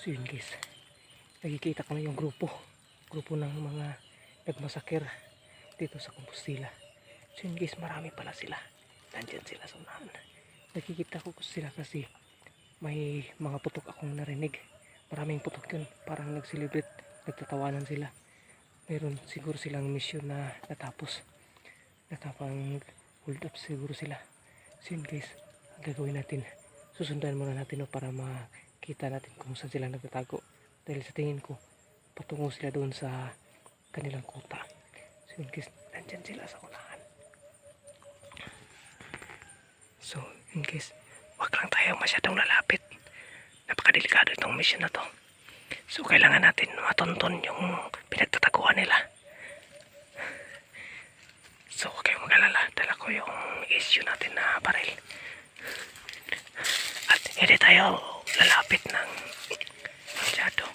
So yun guys, nakikita ko na yung grupo ng mga nagmasakir dito sa Compostela. So yun guys, marami pala sila. Nandyan sila sa unahan. Nakikita ko sila kasi may mga putok akong narinig. Maraming putok yun, parang nag-celebrate, nagtatawanan sila. Meron siguro silang mission na natapos, natapang hold up siguro sila. So yun guys, ang gagawin natin, susundan muna natin para makita natin kung saan sila nagtatago. Dahil sa tingin ko, patungo sila doon sa kanilang kuta. So yun guys, nandyan sila sa unahan. So yun guys, wag lang tayo masyadong lalapit. Napakadelikado itong mission na to. So kailangan natin matonton yung pinagtataguan nila. So huwag kayong mag-alala, dala ko yung issue natin na baril. At hindi tayo lalapit ng masyado.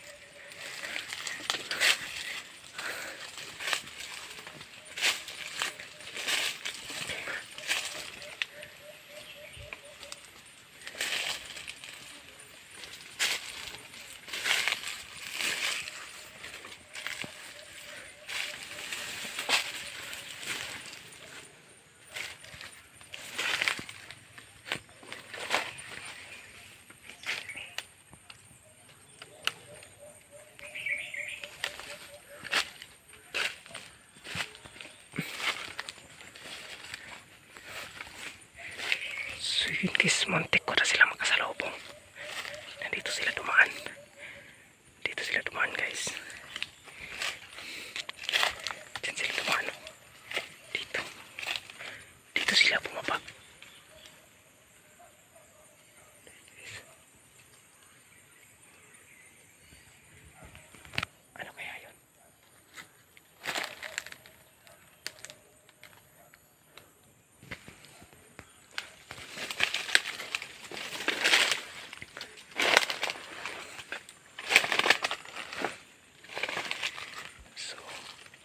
So yun guys, muntik ko na sila makasalubong. Nandito sila dumaan. Dito sila dumaan guys. Diyan sila dumaan. Dito. Dito sila bumaba. Ano kaya yun?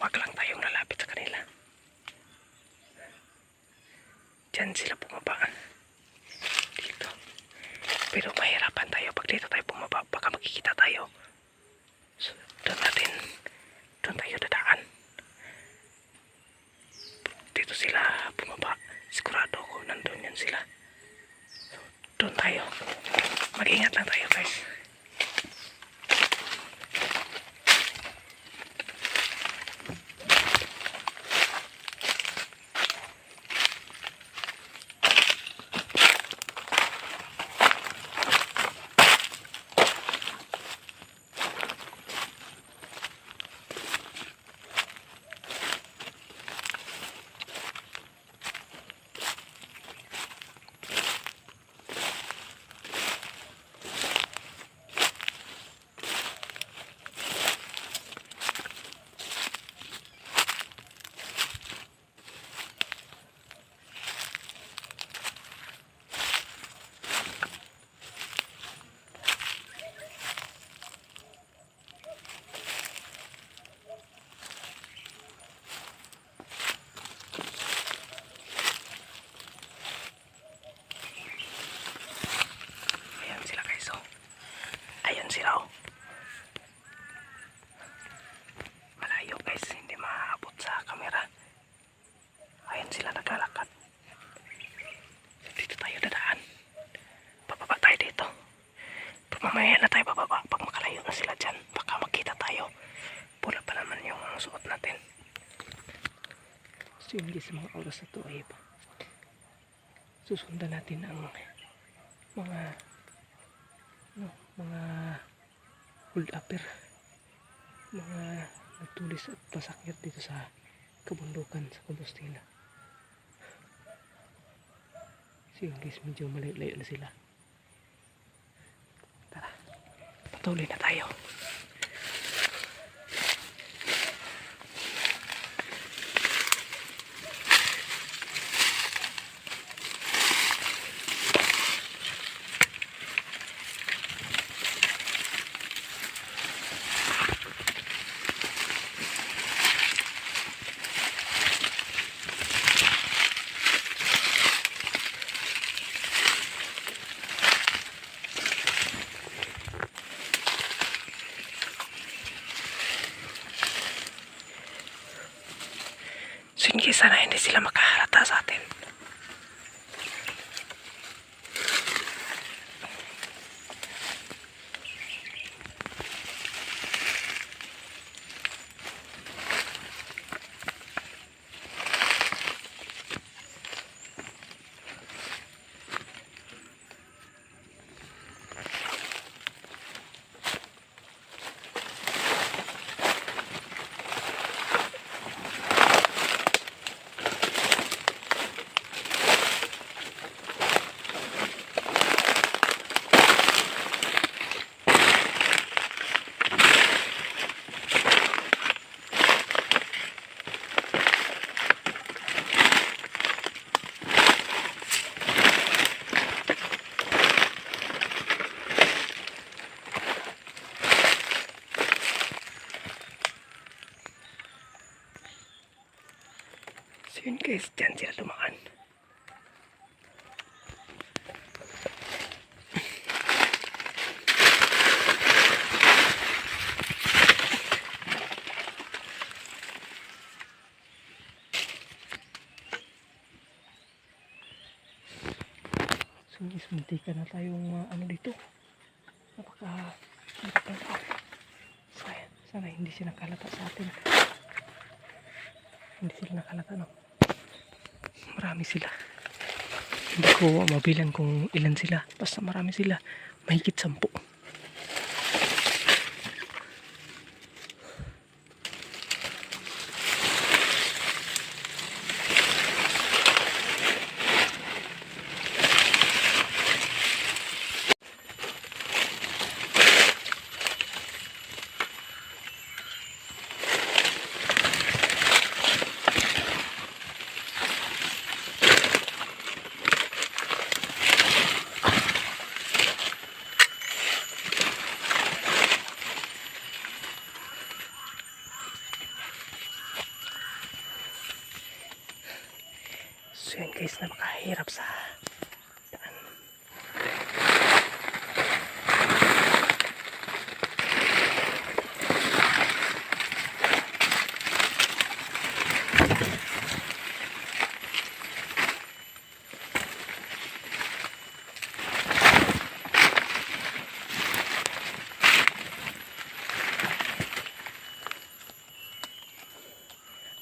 Wag lang tayong lalapit sa kanila. Diyan sila bumaba. Dito. Pero mahirapan tayo pag dito tayo bumaba. Baka makikita tayo. So, doon tayo dadaan. Dito sila bumaba. Sigurado ko nandun yan sila. So, doon tayo. Mag-ingat lang tayo guys. Sila oh. Malayo guys, hindi maabot sa camera. Ayan sila naglalakad. Dito tayo dadaan. Bababa tayo dito. Mamaya na tayo bababa. Pag makalayo na sila dyan, baka makita tayo. Pula pa naman yung suot natin. So yun guys, mga oras na to ay susundan natin ang mga hold upper, mga nagtulis at pasakit dito sa kabundukan sa Compostela. So yun guys, medyo malayo na sila. Tara, patuloy na tayo. guys, sana hindi sila makahalata sa atin. So yun guys, dyan sila dumaan. So guys, muntikan na tayong ano dito. Napaka tao. Sana hindi sila nakalata sa atin. Hindi sila nakalata, no? Marami sila. Hindi ko mabilang kung ilan sila. Basta marami sila. Mahigit 10. So yun guys, napakahirap sa daan.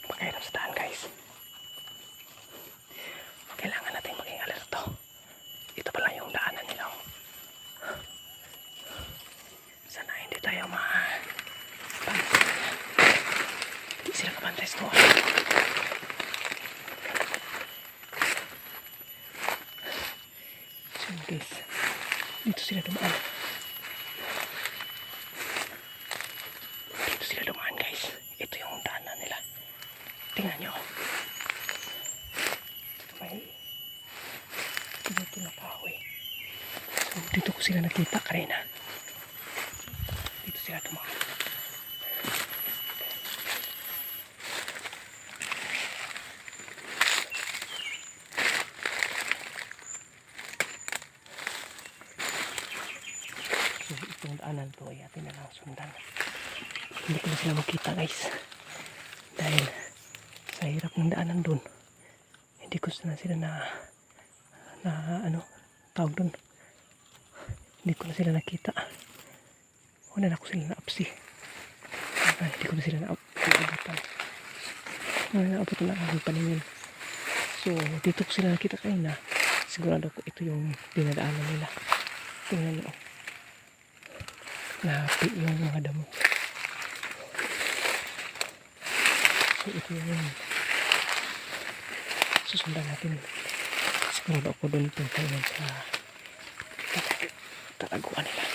Napakahirap sa daan guys. Kailangan natin maging alerto. Ito pala yung daanan nila. Sana hindi tayo hindi sila kapantes to. So guys, dito sila dumaan. Dito sila dumaan guys. Ito yung daanan nila. Tingnan nyo. May dito na kahoy. So dito ko sila nakita kanina. Dito sila dumaan. So itong daanan to ay atin na lang sundan. Hindi ko na sila makita guys. Dahil sa hirap ng daanan dun. Hindi ko na sila na tawag dun. Hindi ko na sila nakita. Wala na ako sila naapsi. Hindi ko na sila naabutan. Naabutan na ang paningin. So dito ko sila nakita kanina. Sigurado ko ito yung dinadaanan nila. Tingnan nyo. Nahapi yung mga damo. So ito yung susundan natin. Sigurado ako doon tayo sa tataguan nila.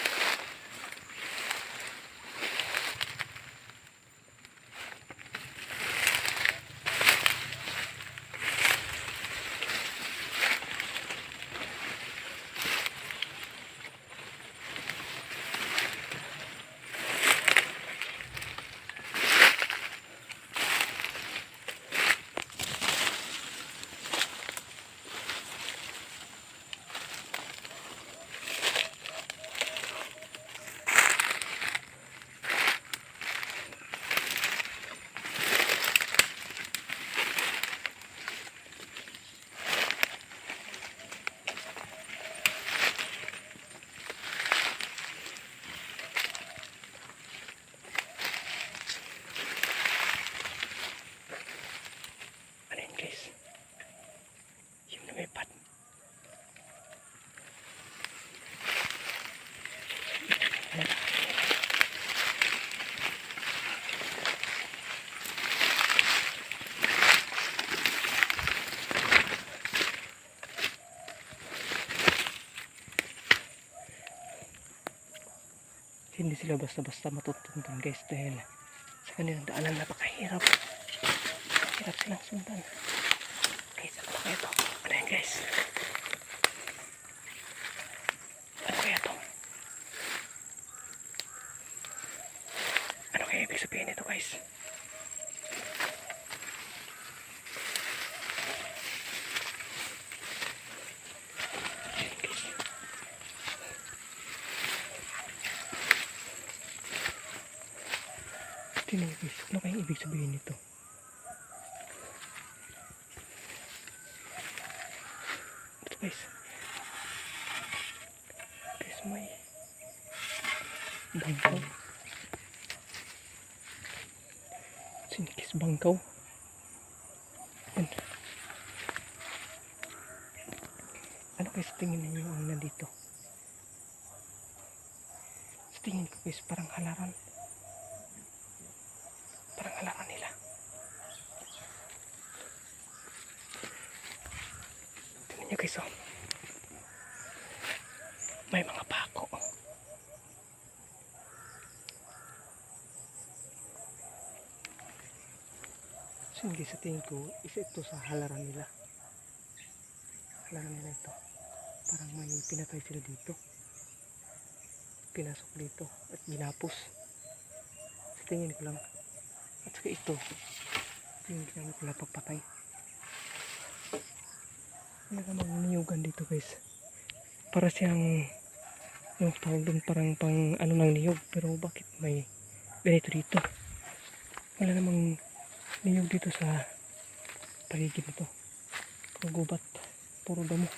Hindi sila basta-basta matutuntun guys dahil sa kanilang daanan napakahirap. Hirap silang sundan. Guys, ano kaya ito? Ano yan guys? Ano kaya ito? Ano kaya ibig sabihin ito guys? Tingnan guys, ano kaya ibig sabihin nito? Ito guys. Guys, may bangkaw. Sinikis bangkaw. Yan. Ano guys, tingin ninyo ang nandito? Sa tingin ko guys, parang halaran. Parang halaran nila. Tingnan nyo guys, oh. May mga pako. So guys, sa tingin ko, isa ito sa halaran nila. Halaran nila ito. Parang may pinatay sila dito. Pinasok dito at ginapos. Sa tingin ko lang. At saka ito, yung ginamit nila pagpatay. Wala namang niyugan dito guys. Para siyang, yung tawag doon parang pang ano ng niyog. Pero bakit may ganito dito? Wala namang niyog dito sa paligid nito. Puro gubat, puro damo.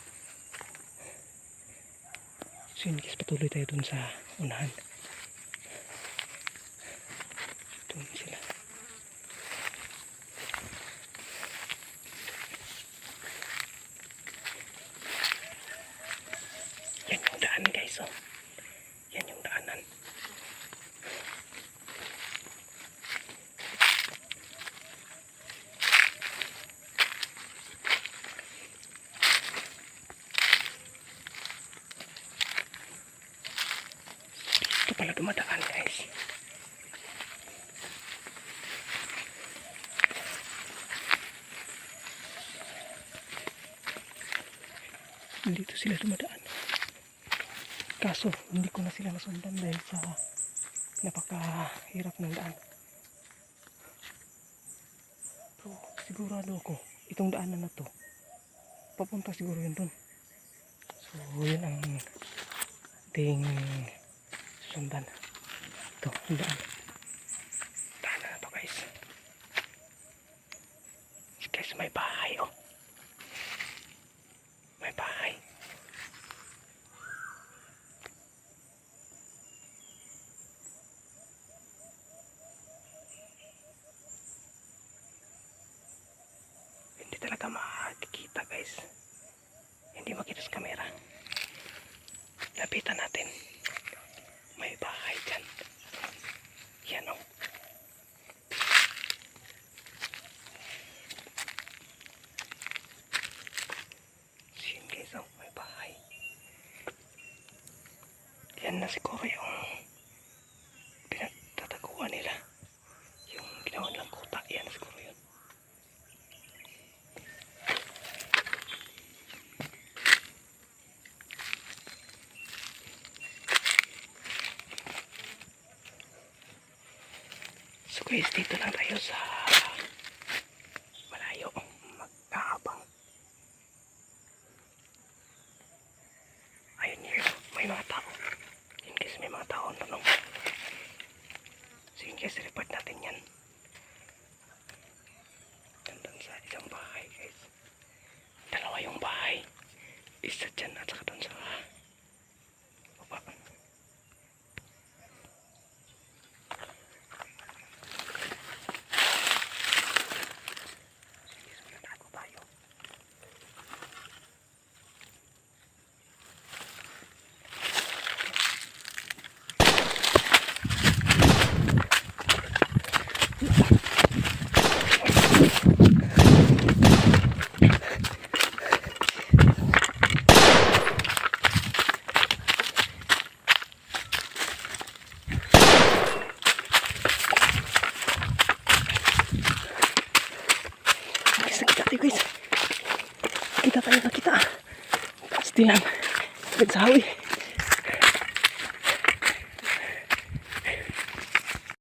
So yun guys, patuloy tayo dun sa unahan. Doon sila. Yan yung daan guys, oh. Yan yung daanan. Ito pala dumadaan guys. Dito sila dumadaan. Kaso hindi ko na sila nasundan dahil sa napakahirap ng daan. Pero sigurado ako itong daanan na to papunta siguro yun dun. So yun ang ating sundan. Ito, yung daan. Daanan na to guys. Guys, may bahay oh. May bahay. Hindi talaga makikita guys. Hindi makita sa camera. Lapitan natin. May bahay dyan. Yan o. Yan guys o. May bahay. Yan na siguro yung pinagtataguan nila. Yung ginawa nilang kuta. Yan na siguro yun. So guys, dito lang tayo sa malayo mag-aabang. Ayun yun, may mga tao. Yun guys, may mga tao nunong. So yun guys, report natin yan. Nandun sa isang bahay guys. Dalawa yung bahay. Isa dyan at saka dun sa baba. Diyan. Sakit sa hawi.